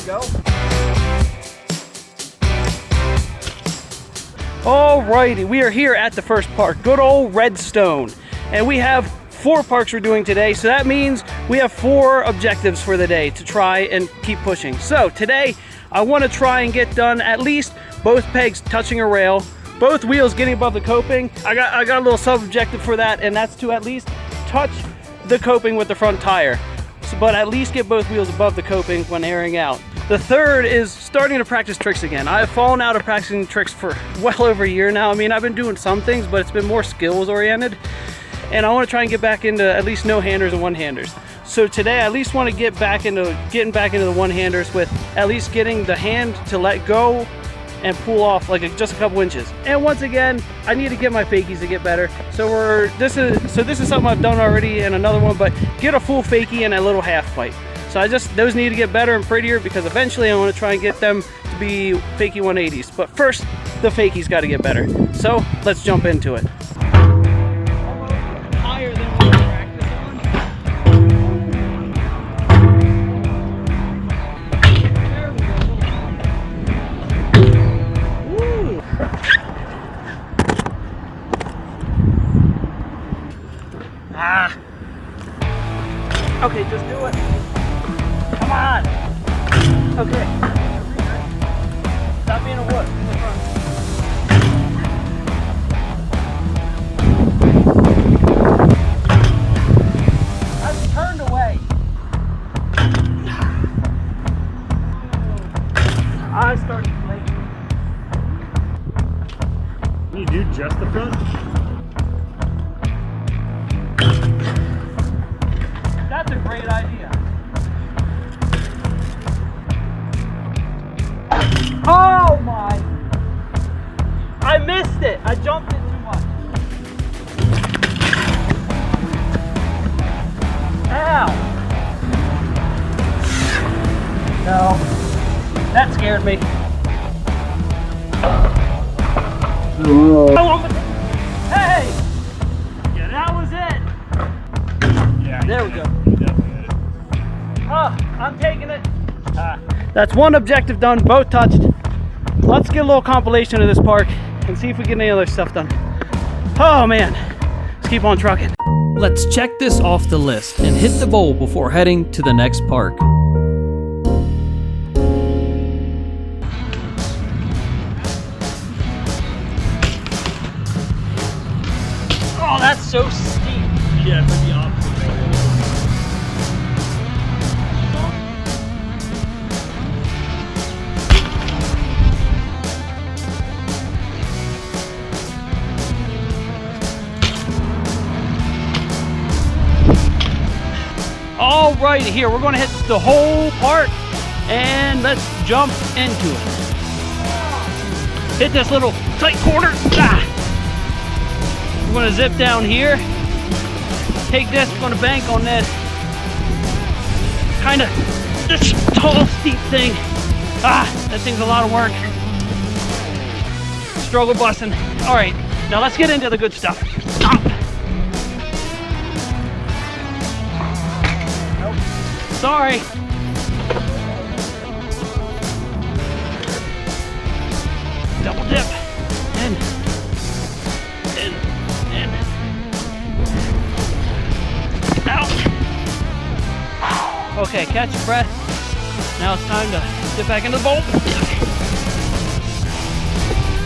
go. Alrighty, we are here at the first park, good old Redstone. And we have 4 parks we're doing today, so that means we have 4 objectives for the day to try and keep pushing. So today, I want to try and get done at least both pegs touching a rail, both wheels getting above the coping. I got a little sub-objective for that, and that's to at least touch the coping with the front tire. So, but at least get both wheels above the coping when airing out. The third is starting to practice tricks again. I've fallen out of practicing tricks for well over a year now. I mean, I've been doing some things, but it's been more skills oriented. And I want to try and get back into at least no-handers and one-handers. So today I at least want to get back into getting back into the one-handers with at least getting the hand to let go and pull off like just a couple inches. And once again, I need to get my fakies to get better. So this is something I've done already in another one, but get a full fakie and a little half pipe. So those need to get better and prettier because eventually I want to try and get them to be fakie 180s. But first, the fakies got to get better. So let's jump into it. Higher than we practice on. There we go. Woo. Ah. Okay, just do it. Come on! Okay. Stop being a wuss. In the front. I've turned away. I started flaking. Can you do just the front? That's a great idea. Oh my! I missed it! I jumped it too much. Ow! No. That scared me. Oh, hey! Yeah, that was it! Yeah. There we go. You definitely hit it. Oh, I'm taking it. That's one objective done, both touched. Let's get a little compilation of this park and see if we get any other stuff done. Oh man, let's keep on trucking. Let's check this off the list and hit the bowl before heading to the next park. Oh, that's so steep. Yeah, it's the opposite. Alrighty, here we're going to hit the whole park and let's jump into it. Hit this little tight corner. We're going to zip down here. Take this, we're going to bank on this. Kind of this tall, steep thing. That thing's a lot of work. Struggle busting. Alright, now let's get into the good stuff. Stop. Sorry. Double dip. And. Out. Okay, catch your breath. Now it's time to dip back into the bowl.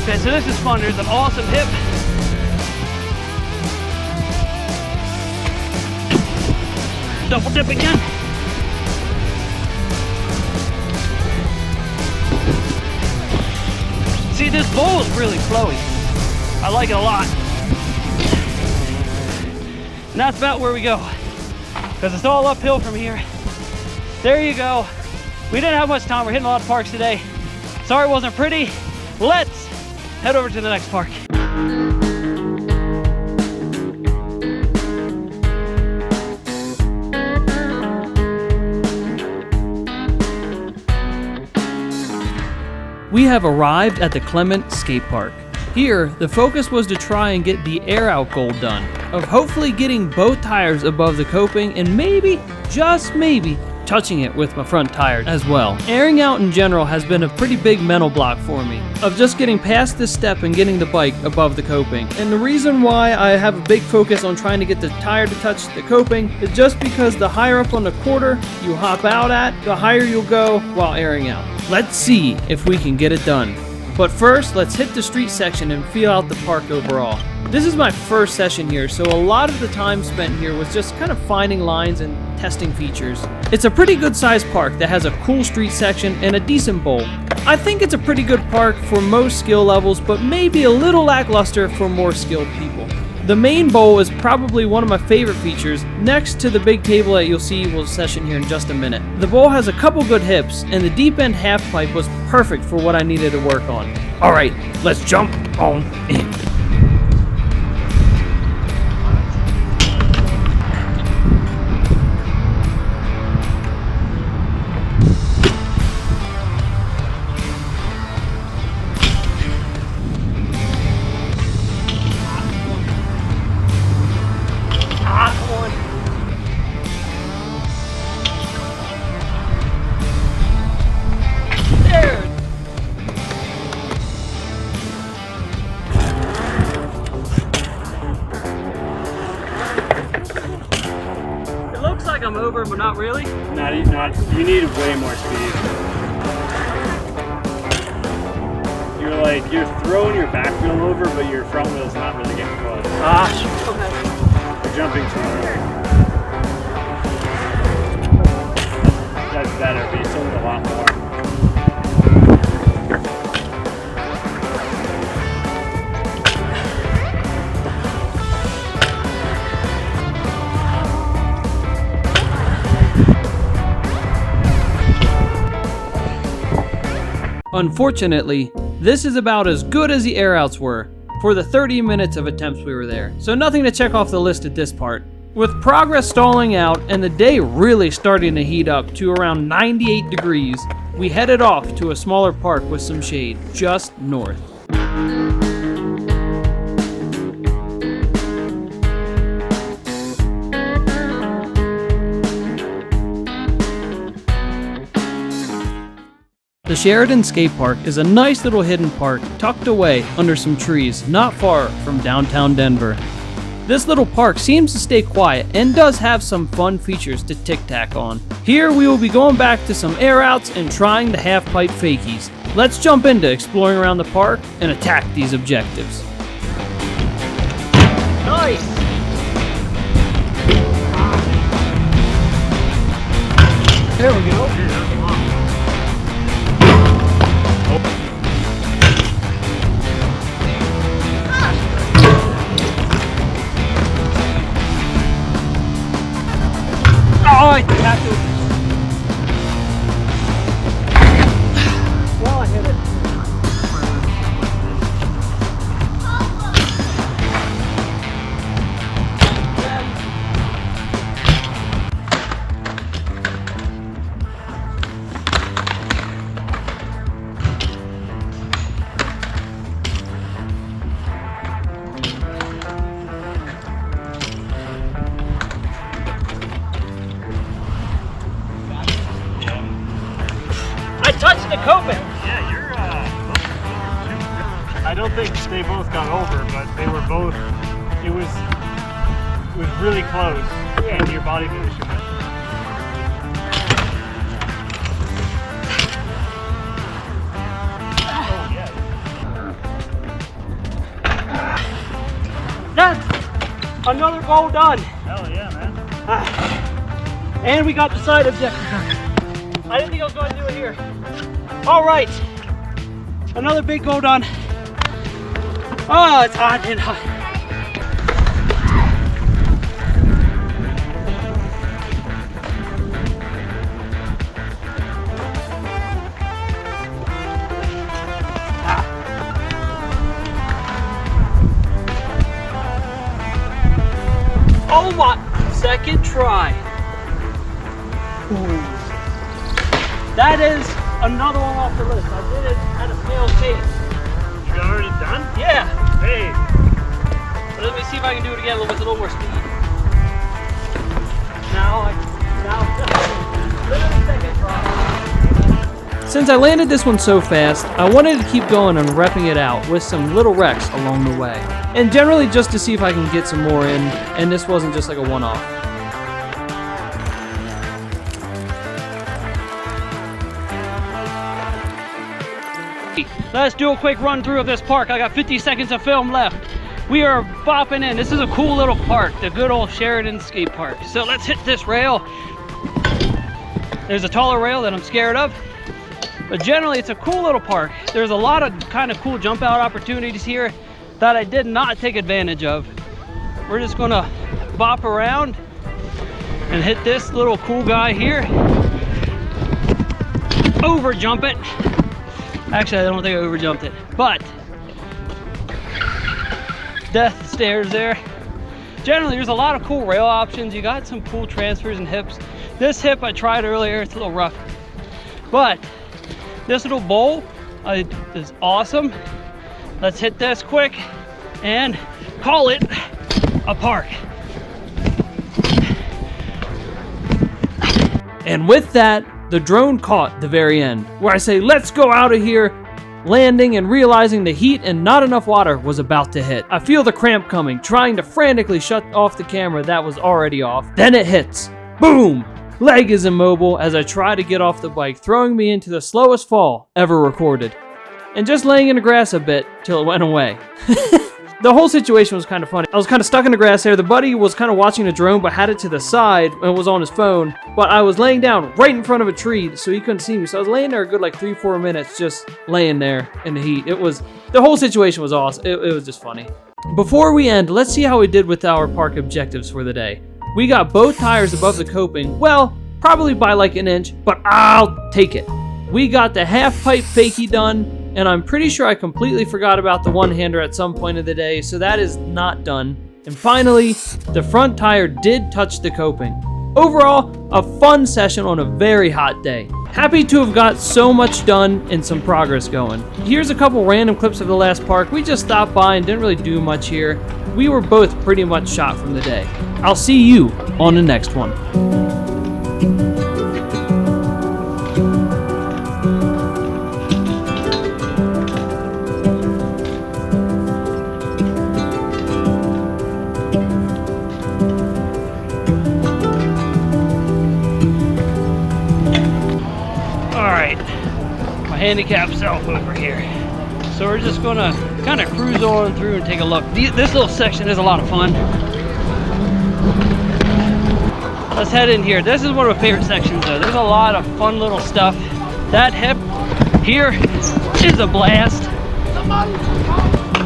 Okay, so this is fun. There's an awesome hip. Double dip again. See, this bowl is really flowy. I like it a lot. And that's about where we go. Because it's all uphill from here. There you go. We didn't have much time. We're hitting a lot of parks today. Sorry it wasn't pretty. Let's head over to the next park. We have arrived at the Clement Skatepark. Here, the focus was to try and get the air out goal done, of hopefully getting both tires above the coping and maybe, just maybe, touching it with my front tire as well. Airing out in general has been a pretty big mental block for me, of just getting past this step and getting the bike above the coping. And the reason why I have a big focus on trying to get the tire to touch the coping is just because the higher up on the quarter you hop out at, the higher you'll go while airing out. Let's see if we can get it done. But first, let's hit the street section and feel out the park overall. This is my first session here, so a lot of the time spent here was just kind of finding lines and testing features. It's a pretty good sized park that has a cool street section and a decent bowl. I think it's a pretty good park for most skill levels, but maybe a little lackluster for more skilled people. The main bowl is probably one of my favorite features, next to the big table that you'll see will session here in just a minute. The bowl has a couple good hips, and the deep end half pipe was perfect for what I needed to work on. Alright, let's jump on in. I'm over, but not really. Not. You need way more speed. You're throwing your back wheel over, but your front wheel's not really getting close. Okay. You're jumping too early. That's better, but you still need a lot more. Unfortunately, this is about as good as the air outs were for the 30 minutes of attempts we were there, so nothing to check off the list at this part. With progress stalling out and the day really starting to heat up to around 98 degrees, we headed off to a smaller park with some shade just north. The Sheridan Skatepark is a nice little hidden park tucked away under some trees not far from downtown Denver. This little park seems to stay quiet and does have some fun features to tic-tac on. Here we will be going back to some air outs and trying the half-pipe fakies. Let's jump into exploring around the park and attack these objectives. Nice! There we go. Oh, I have to. Well, I hit it. Touch the coping. Yeah, you're I don't think they both got over, but they were both. It was really close, and your body position was. Oh yeah. Done. Another goal done. Hell yeah, man. And we got the side objective. I didn't think I was going to do it here. All right, another big goal done. Oh, it's hot and hot. Oh my, second try. Ooh. That is another one off the list. I did it at a failed pace. You already done? Yeah. Hey. But let me see if I can do it again with a little more speed. Now, Since I landed this one so fast, I wanted to keep going and repping it out with some little wrecks along the way. And generally just to see if I can get some more in, and this wasn't just like a one-off. Let's do a quick run through of this park. I got 50 seconds of film left. We are bopping in. This is a cool little park, the good old Sheridan Skatepark. So let's hit this rail. There's a taller rail that I'm scared of, but generally it's a cool little park. There's a lot of kind of cool jump out opportunities here that I did not take advantage of. We're just gonna bop around and hit this little cool guy here. Over jump it. Actually, I don't think I over jumped it, but death stairs there. Generally, there's a lot of cool rail options. You got some cool transfers and hips. This hip I tried earlier, it's a little rough, but this little bowl is awesome. Let's hit this quick and call it a park. And with that, the drone caught the very end, where I say, let's go out of here, landing and realizing the heat and not enough water was about to hit. I feel the cramp coming, trying to frantically shut off the camera that was already off. Then it hits. Boom! Leg is immobile as I try to get off the bike, throwing me into the slowest fall ever recorded. And just laying in the grass a bit till it went away. The whole situation was kind of funny. I was kind of stuck in the grass there. The buddy was kind of watching the drone but had it to the side and was on his phone. But I was laying down right in front of a tree so he couldn't see me. So I was laying there a good like 3-4 minutes just laying there in the heat. The whole situation was awesome. It was just funny. Before we end, let's see how we did with our park objectives for the day. We got both tires above the coping. Well, probably by like an inch, but I'll take it. We got the half-pipe fakie done. And I'm pretty sure I completely forgot about the one-hander at some point of the day, so that is not done. And finally, the front tire did touch the coping. Overall, a fun session on a very hot day. Happy to have got so much done and some progress going. Here's a couple random clips of the last park. We just stopped by and didn't really do much here. We were both pretty much shot from the day. I'll see you on the next one. Handicap self over here. So we're just gonna kind of cruise on through and take a look. This little section is a lot of fun. Let's head in here. This is one of my favorite sections though. There's a lot of fun little stuff. That hip here is a blast.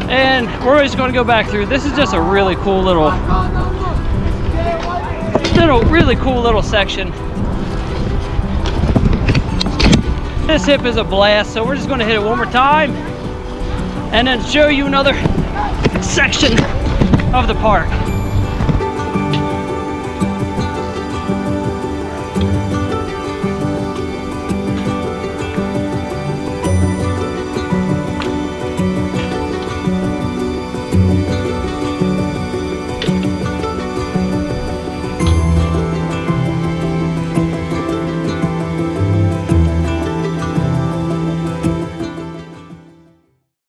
And we're just gonna go back through. This is just a really cool little section. This hip is a blast, so we're just going to hit it one more time and then show you another section of the park.